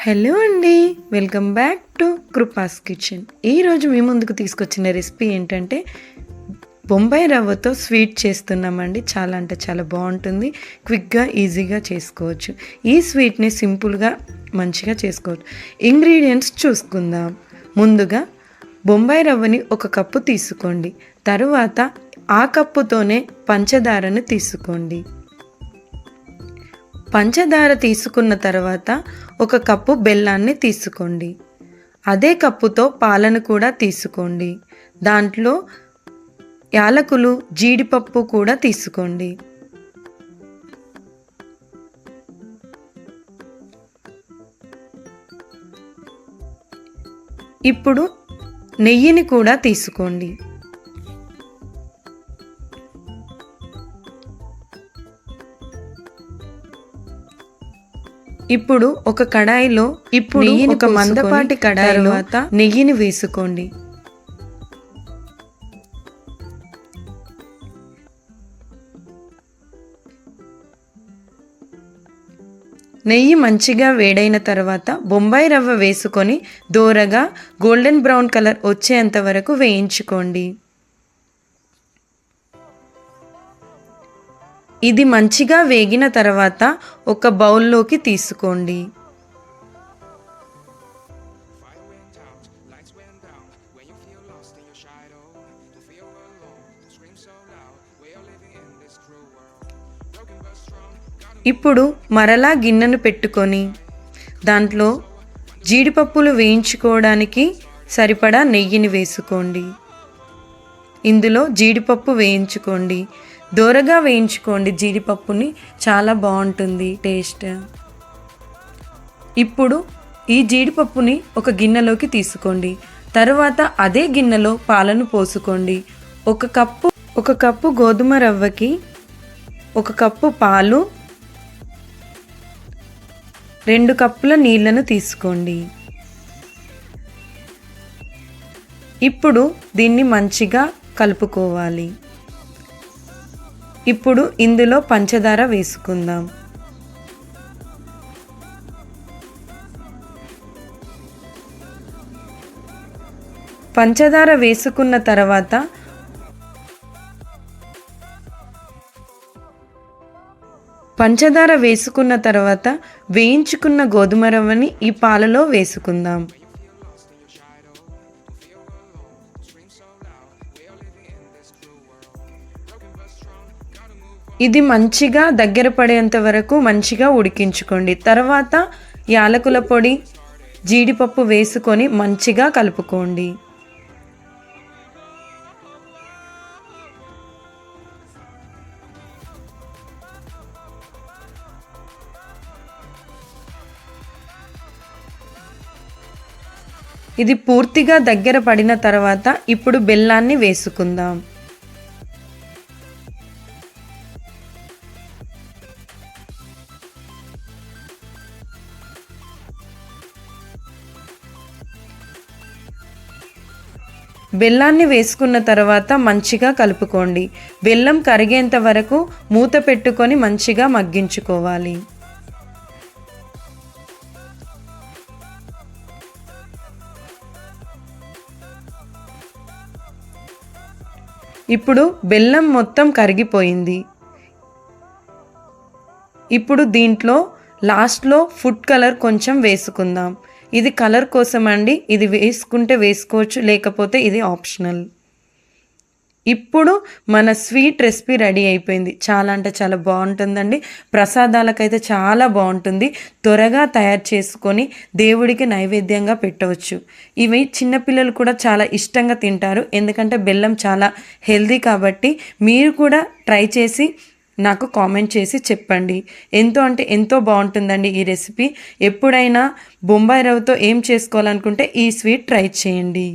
Hello అండి, welcome back to కృపాస్ kitchen. ఈరోజు మీ ముందుకు తీసుకొచ్చిన రెసిపీ ఏంటంటే బొంబాయి రవ్వతో స్వీట్ చేస్తున్నామండి. చాలా అంటే చాలా బాగుంటుంది. క్విక్గా ఈజీగా చేసుకోవచ్చు. ఈ స్వీట్ని సింపుల్గా మంచిగా చేసుకోవచ్చు. ఇంగ్రీడియంట్స్ చూసుకుందాం. ముందుగా బొంబాయి రవ్వని 1 కప్పు తీసుకోండి. తరువాత ఆ కప్పుతోనే పంచదారను తీసుకోండి. పంచదార తీసుకున్న తర్వాత 1 కప్పు బెల్లాన్ని తీసుకోండి. అదే కప్పుతో పాలను కూడా తీసుకోండి. దాంట్లో యాలకులు, జీడిపప్పు కూడా తీసుకోండి. ఇప్పుడు నెయ్యిని కూడా తీసుకోండి. ఇప్పుడు ఒక కడాయిలో ఒక మందపాటి కడాయిలో నెయ్యిని వేసుకోండి. నెయ్యి మంచిగా వేడైన తర్వాత బొంబాయి రవ్వ వేసుకొని దోరగా గోల్డెన్ బ్రౌన్ కలర్ వచ్చేంత వరకు వేయించుకోండి. ఇది మంచిగా వేగిన తర్వాత ఒక బౌల్లోకి తీసుకోండి. ఇప్పుడు మరలా గిన్నెను పెట్టుకొని దాంట్లో జీడిపప్పులు వేయించుకోవడానికి సరిపడా నెయ్యిని వేసుకోండి. ఇందులో జీడిపప్పు వేయించుకోండి. దోరగా వేయించుకోండి. జీడిపప్పుని చాలా బాగుంటుంది టేస్ట్. ఇప్పుడు ఈ జీడిపప్పుని ఒక గిన్నెలోకి తీసుకోండి. తర్వాత అదే గిన్నెలో పాలను పోసుకోండి. ఒక కప్పు గోధుమ రవ్వకి 1 కప్పు పాలు, 2 కప్పుల నీళ్లను తీసుకోండి. ఇప్పుడు దీన్ని మంచిగా కలుపుకోవాలి. ఇప్పుడు ఇందులో పంచదార వేసుకుందాం. పంచదార వేసుకున్న తర్వాత వేయించుకున్న గోధుమ రవ్వని ఈ పాలలో వేసుకుందాం. ఇది మంచిగా దగ్గర పడేంత వరకు మంచిగా ఉడికించుకోండి. తర్వాత యాలకుల పొడి, జీడిపప్పు వేసుకొని మంచిగా కలుపుకోండి. ఇది పూర్తిగా దగ్గర పడిన తర్వాత ఇప్పుడు బెల్లాన్ని వేసుకుందాం. బెల్లాన్ని వేసుకున్న తర్వాత మంచిగా కలుపుకోండి. బెల్లం కరిగేంత వరకు మూత పెట్టుకొని మంచిగా మగ్గించుకోవాలి. ఇప్పుడు బెల్లం మొత్తం కరిగిపోయింది. ఇప్పుడు దీంట్లో లాస్ట్లో ఫుడ్ కలర్ కొంచెం వేసుకుందాం. ఇది కలర్ కోసం అండి. ఇది వేసుకుంటే వేసుకోవచ్చు, లేకపోతే ఇది ఆప్షనల్. ఇప్పుడు మన స్వీట్ రెసిపీ రెడీ అయిపోయింది. చాలా అంటే చాలా బాగుంటుందండి. ప్రసాదాలకైతే చాలా బాగుంటుంది. త్వరగా తయారు చేసుకొని దేవుడికి నైవేద్యంగా పెట్టవచ్చు. ఇవి చిన్నపిల్లలు కూడా చాలా ఇష్టంగా తింటారు. ఎందుకంటే బెల్లం చాలా హెల్దీ కాబట్టి మీరు కూడా ట్రై చేసి నాకు కామెంట్ చేసి చెప్పండి. ఎంతో అంటే ఎంతో బాగుంటుందండి ఈ రెసిపీ. ఎప్పుడైనా బొంబాయి రవ్వతో ఏం చేసుకోవాలనుకుంటే ఈ స్వీట్ ట్రై చేయండి.